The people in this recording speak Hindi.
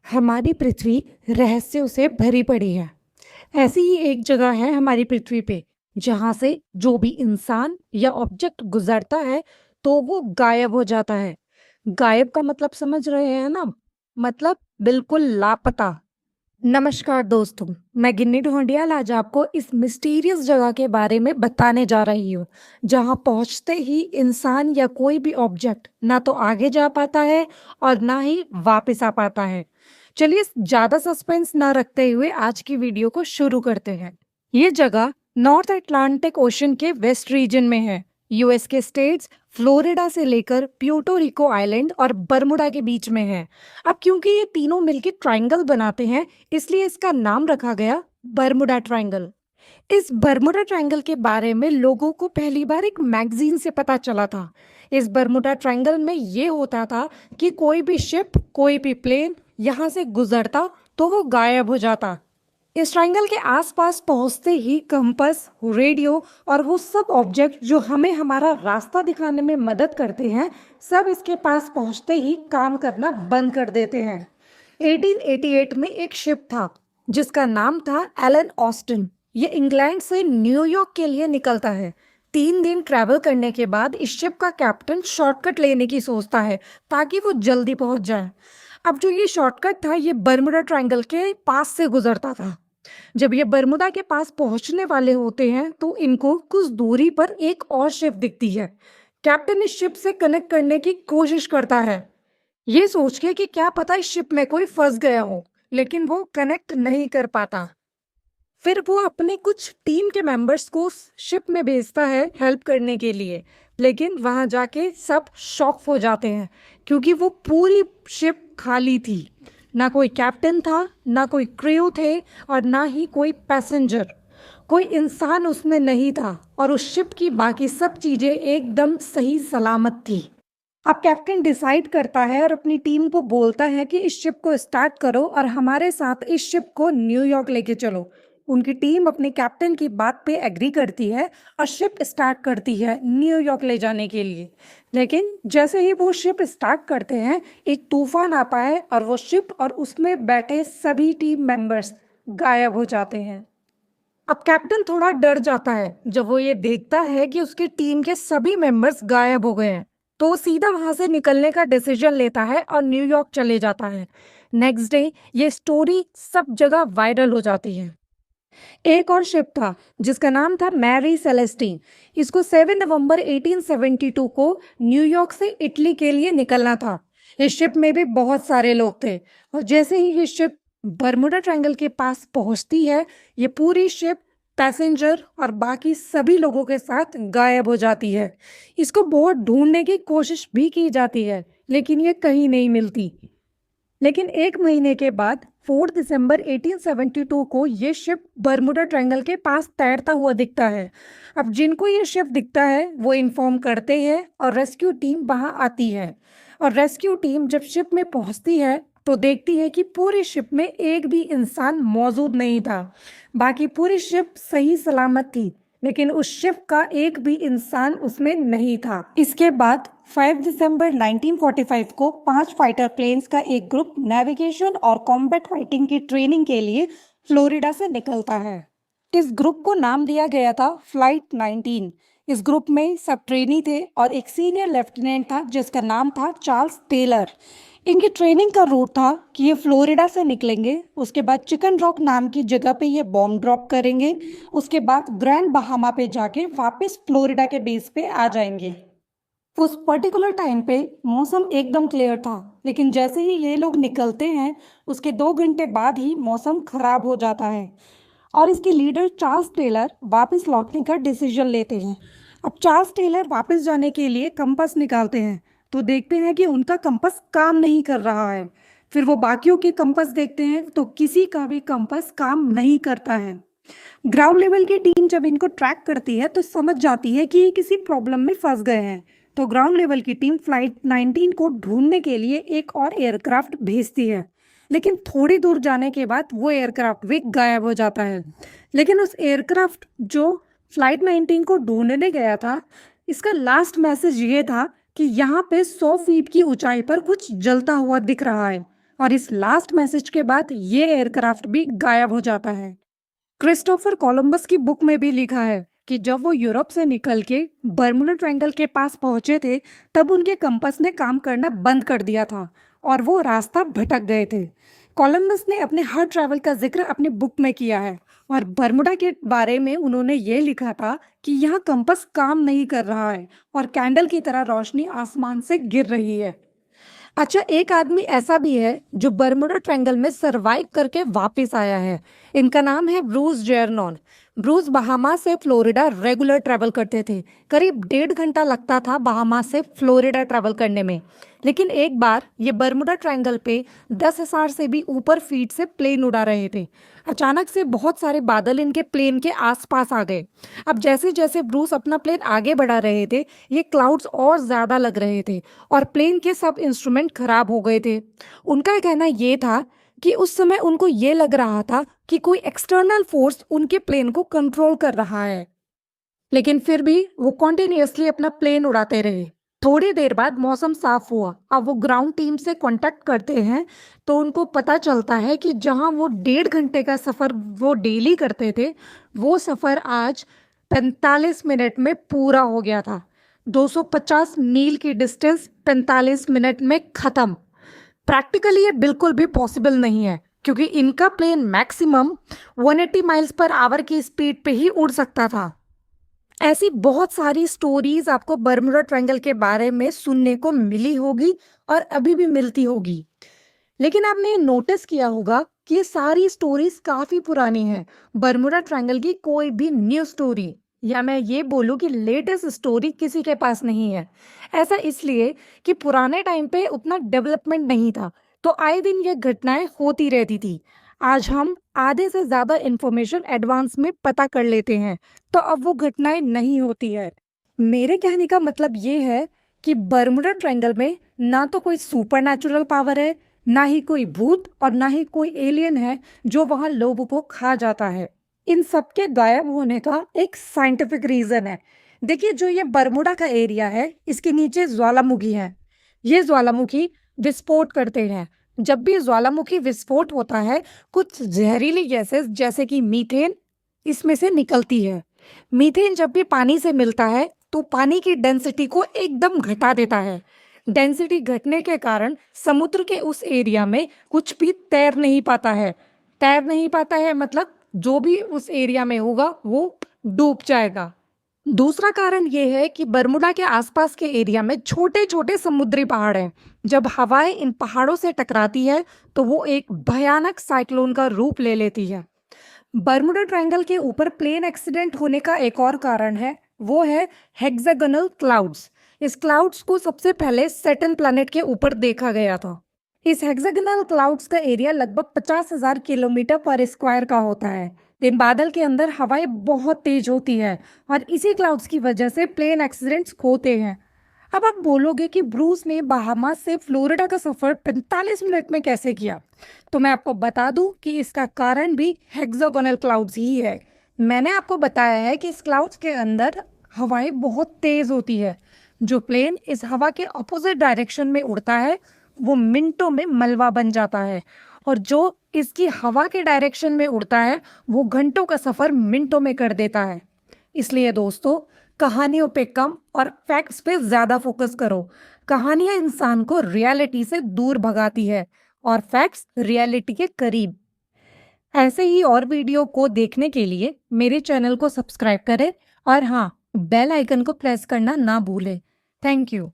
हमारी पृथ्वी रहस्यों से भरी पड़ी है। ऐसी ही एक जगह है हमारी पृथ्वी पे, जहाँ से जो भी इंसान या ऑब्जेक्ट गुजरता है तो वो गायब हो जाता है। गायब का मतलब समझ रहे हैं ना? मतलब बिल्कुल लापता। नमस्कार दोस्तों, मैं गिन्नी ढोंडियाल आज आपको इस मिस्टीरियस जगह के बारे में बताने जा रही हूँ, जहाँ पहुँचते ही इंसान या कोई भी ऑब्जेक्ट ना तो आगे जा पाता है और ना ही वापस आ पाता है। चलिए ज़्यादा सस्पेंस ना रखते हुए आज की वीडियो को शुरू करते हैं। ये जगह नॉर्थ अटलांटिक ओशन के वेस्ट रीजन में है। यूएस के स्टेट्स फ्लोरिडा से लेकर प्यूर्टो रिको आइलैंड और बरमुडा के बीच में है। अब क्योंकि ये तीनों मिलकर ट्रायंगल बनाते हैं, इसलिए इसका नाम रखा गया बरमुडा ट्रायंगल। इस बरमुडा ट्रायंगल के बारे में लोगों को पहली बार एक मैगजीन से पता चला था। इस बरमुडा ट्रायंगल में ये होता था कि कोई भी शिप, कोई भी प्लेन यहाँ से गुजरता तो वो गायब हो जाता। इस ट्रायंगल के आसपास पहुंचते ही कंपास, रेडियो और वो सब ऑब्जेक्ट जो हमें हमारा रास्ता दिखाने में मदद करते हैं, सब इसके पास पहुंचते ही काम करना बंद कर देते हैं। 1888 में एक शिप था जिसका नाम था एलन ऑस्टिन। ये इंग्लैंड से न्यूयॉर्क के लिए निकलता है। 3 दिन ट्रैवल करने के बाद इस शिप का कैप्टन शॉर्टकट लेने की सोचता है ताकि वो जल्दी पहुंच जाए। अब जो ये शॉर्टकट था, ये बरमुडा ट्रायंगल के पास से गुजरता था। जब ये बरमुडा के पास पहुंचने वाले होते हैं तो इनको कुछ दूरी पर एक और शिप दिखती है। कैप्टन इस शिप से कनेक्ट करने की कोशिश करता है, ये सोच के कि क्या पता इस शिप में कोई फंस गया हो, लेकिन वो कनेक्ट नहीं कर पाता। फिर वो अपने कुछ टीम के मेंबर्स को शिप में भेजता है हेल्प करने के लिए, लेकिन वहां जाके सब शॉक हो जाते हैं क्योंकि वो पूरी शिप खाली थी। ना कोई कैप्टन था, ना कोई क्रू थे और ना ही कोई पैसेंजर। कोई इंसान उसमें नहीं था और उस शिप की बाकी सब चीजें एकदम सही सलामत थी। अब कैप्टन डिसाइड करता है और अपनी टीम को बोलता है कि इस शिप को स्टार्ट करो और हमारे साथ इस शिप को न्यूयॉर्क लेके चलो। उनकी टीम अपने कैप्टन की बात पे एग्री करती है और शिप स्टार्ट करती है न्यूयॉर्क ले जाने के लिए। लेकिन जैसे ही वो शिप स्टार्ट करते हैं, एक तूफान आता है और वो शिप और उसमें बैठे सभी टीम मेंबर्स गायब हो जाते हैं। अब कैप्टन थोड़ा डर जाता है जब वो ये देखता है कि उसकी टीम के सभी मेंबर्स गायब हो गए हैं। तो वो सीधा वहां से निकलने का डिसीजन लेता है और न्यूयॉर्क चले जाता है। नेक्स्ट डे ये स्टोरी सब जगह वायरल हो जाती है। एक और शिप था जिसका नाम था मैरी सेलेस्टीन। इसको 7 नवंबर 1872 को न्यूयॉर्क से इटली के लिए निकलना था। इस शिप में भी बहुत सारे लोग थे और जैसे ही ये शिप बरमुडा ट्रायंगल के पास पहुंचती है, ये पूरी शिप पैसेंजर और बाकी सभी लोगों के साथ गायब हो जाती है। इसको बहुत ढूंढने की कोशिश भी की जाती है, लेकिन ये कहीं नहीं मिलती। लेकिन 1 महीने के बाद 4 दिसंबर 1872 को ये शिप बरमुडा ट्रायंगल के पास तैरता हुआ दिखता है। अब जिनको ये शिप दिखता है वो इन्फॉर्म करते हैं और रेस्क्यू टीम वहां आती है। और रेस्क्यू टीम जब शिप में पहुंचती है तो देखती है कि पूरी शिप में एक भी इंसान मौजूद नहीं था। बाकी पूरी शिप सही सलामत थी, लेकिन उस शिप का एक भी इंसान उसमें नहीं था। इसके बाद 5 दिसंबर 1945 को 5 फाइटर प्लेन्स का एक ग्रुप नेविगेशन और कॉम्बैट फाइटिंग की ट्रेनिंग के लिए फ्लोरिडा से निकलता है। इस ग्रुप को नाम दिया गया था फ्लाइट 19। इस ग्रुप में सब ट्रेनी थे और एक सीनियर लेफ्टिनेंट था जिसका नाम था चार्ल्स टेलर। इनकी ट्रेनिंग का रूट था कि ये फ्लोरिडा से निकलेंगे, उसके बाद चिकन रॉक नाम की जगह पे ये बॉम्ब ड्रॉप करेंगे, उसके बाद ग्रैंड बहामा पे जाके वापस फ्लोरिडा के बेस पे आ जाएंगे। उस पर्टिकुलर टाइम पे मौसम एकदम क्लियर था, लेकिन जैसे ही ये लोग निकलते हैं उसके 2 घंटे बाद ही मौसम खराब हो जाता है और इसके लीडर चार्ल्स टेलर वापस लौटने का डिसीजन लेते हैं। अब चार्ल्स टेलर वापस जाने के लिए कंपास निकालते हैं तो देखते हैं कि उनका कंपास काम नहीं कर रहा है। फिर वो बाकियों के कंपास देखते हैं तो किसी का भी कंपास काम नहीं करता है। ग्राउंड लेवल की टीम जब इनको ट्रैक करती है तो समझ जाती है कि ये किसी प्रॉब्लम में फंस गए हैं। तो ग्राउंड लेवल की टीम फ्लाइट 19 को ढूंढने के लिए एक और एयरक्राफ्ट भेजती है, लेकिन थोड़ी दूर जाने के बाद वो एयरक्राफ्ट भी गायब हो जाता है। लेकिन उस एयरक्राफ्ट जो फ्लाइट 19 को ढूंढने गया था, इसका लास्ट मैसेज ये था कि यहाँ पे 100 फीट की ऊंचाई पर कुछ जलता हुआ दिख रहा है। और इस लास्ट मैसेज के बाद ये एयरक्राफ्ट भी गायब हो जाता है। क्रिस्टोफर कोलंबस की बुक में भी लिखा है कि जब वो यूरोप से निकल के बर्मुडा ट्रायंगल के पास पहुंचे थे, तब उनके कंपास ने काम करना बंद कर दिया था और वो रास्ता भटक गए थे। कोलंबस ने अपने हर ट्रैवल का जिक्र अपनी बुक में किया है और बर्मुडा के बारे में उन्होंने ये लिखा था कि यहाँ कंपास काम नहीं कर रहा है और कैंडल की तरह रोशनी आसमान से गिर रही है। अच्छा, एक आदमी ऐसा भी है जो बर्मुडा ट्रायंगल में सरवाइव करके वापस आया है। इनका नाम है ब्रूस जेरनॉन। ब्रूस बहामास से फ्लोरिडा रेगुलर ट्रैवल करते थे। करीब 1.5 घंटा लगता था बहामास से फ्लोरिडा ट्रैवल करने में। लेकिन एक बार ये बर्मुडा ट्रायंगल पे 10,000 से भी ऊपर फीट से प्लेन उड़ा रहे थे। अचानक से बहुत सारे बादल इनके प्लेन के आसपास आ गए। अब जैसे जैसे ब्रूस अपना प्लेन आगे बढ़ा रहे थे, ये क्लाउड्स और ज़्यादा लग रहे थे और प्लेन के सब इंस्ट्रूमेंट खराब हो गए थे। उनका कहना ये था कि उस समय उनको ये लग रहा था कि कोई एक्सटर्नल फोर्स उनके प्लेन को कंट्रोल कर रहा है, लेकिन फिर भी वो कॉन्टिन्यूसली अपना प्लेन उड़ाते रहे। थोड़ी देर बाद मौसम साफ हुआ। अब वो ग्राउंड टीम से कांटेक्ट करते हैं तो उनको पता चलता है कि जहां वो 1.5 घंटे का सफ़र वो डेली करते थे, वो सफ़र आज 45 मिनट में पूरा हो गया था। 250 मील की डिस्टेंस 45 मिनट में ख़त्म। प्रैक्टिकली ये बिल्कुल भी पॉसिबल नहीं है क्योंकि इनका plane maximum 180 miles per hour की स्पीड पे ही उड़ सकता था। ऐसी बहुत सारी स्टोरीज आपको बर्मुडा ट्रायंगल के बारे में सुनने को मिली होगी और अभी भी मिलती होगी। लेकिन आपने ये नोटिस किया होगा कि ये सारी स्टोरीज काफ़ी पुरानी हैं। बर्मुडा ट्रायंगल की कोई भी न्यू स्टोरी या मैं ये बोलूँ कि लेटेस्ट स्टोरी किसी के पास नहीं है। ऐसा इसलिए कि पुराने टाइम पे उतना डेवलपमेंट नहीं था, तो आए दिन ये घटनाएं होती रहती थी। आज हम आधे से ज़्यादा इन्फॉर्मेशन एडवांस में पता कर लेते हैं, तो अब वो घटनाएं नहीं होती है। मेरे कहने का मतलब ये है कि बर्मुडा ट्रायंगल में ना तो कोई सुपर पावर है, ना ही कोई भूत और ना ही कोई एलियन है जो वहाँ लोगों को खा जाता है। इन सब के गायब होने का एक साइंटिफिक रीज़न है। देखिए, जो ये बर्मुडा का एरिया है, इसके नीचे ज्वालामुखी है। ये ज्वालामुखी विस्फोट करते हैं। जब भी ज्वालामुखी विस्फोट होता है, कुछ जहरीली गैसेस जैसे कि मीथेन इसमें से निकलती है। मीथेन जब भी पानी से मिलता है तो पानी की डेंसिटी को एकदम घटा देता है। डेंसिटी घटने के कारण समुद्र के उस एरिया में कुछ भी तैर नहीं पाता है। तैर नहीं पाता है मतलब जो भी उस एरिया में होगा वो डूब जाएगा। दूसरा कारण ये है कि बर्मुडा के आसपास के एरिया में छोटे छोटे समुद्री पहाड़ हैं। जब हवाएं इन पहाड़ों से टकराती है तो वो एक भयानक साइक्लोन का रूप ले लेती है। बर्मुडा ट्रायंगल के ऊपर प्लेन एक्सीडेंट होने का एक और कारण है, वो है हेक्सागोनल क्लाउड्स। इस क्लाउड्स को सबसे पहले सैटर्न प्लैनेट के ऊपर देखा गया था। इस हेक्सागोनल क्लाउड्स का एरिया लगभग 50,000 किलोमीटर पर स्क्वायर का होता है। इन बादल के अंदर हवाएं बहुत तेज होती है और इसी क्लाउड्स की वजह से प्लेन एक्सीडेंट्स होते हैं। अब आप बोलोगे कि ब्रूस ने बहामास से फ्लोरिडा का सफ़र 45 मिनट में कैसे किया, तो मैं आपको बता दूं कि इसका कारण भी हेक्सागोनल क्लाउड्स ही है। मैंने आपको बताया है कि इस क्लाउड्स के अंदर हवाएं बहुत तेज़ होती है। जो प्लेन इस हवा के अपोजिट डायरेक्शन में उड़ता है वो मिनटों में मलबा बन जाता है, और जो इसकी हवा के डायरेक्शन में उड़ता है वो घंटों का सफ़र मिनटों में कर देता है। इसलिए दोस्तों, कहानियों पे कम और फैक्ट्स पे ज़्यादा फोकस करो। कहानियाँ इंसान को रियलिटी से दूर भगाती है और फैक्ट्स रियलिटी के करीब। ऐसे ही और वीडियो को देखने के लिए मेरे चैनल को सब्सक्राइब करें और हाँ, बेल आइकन को प्रेस करना ना भूलें। Thank you.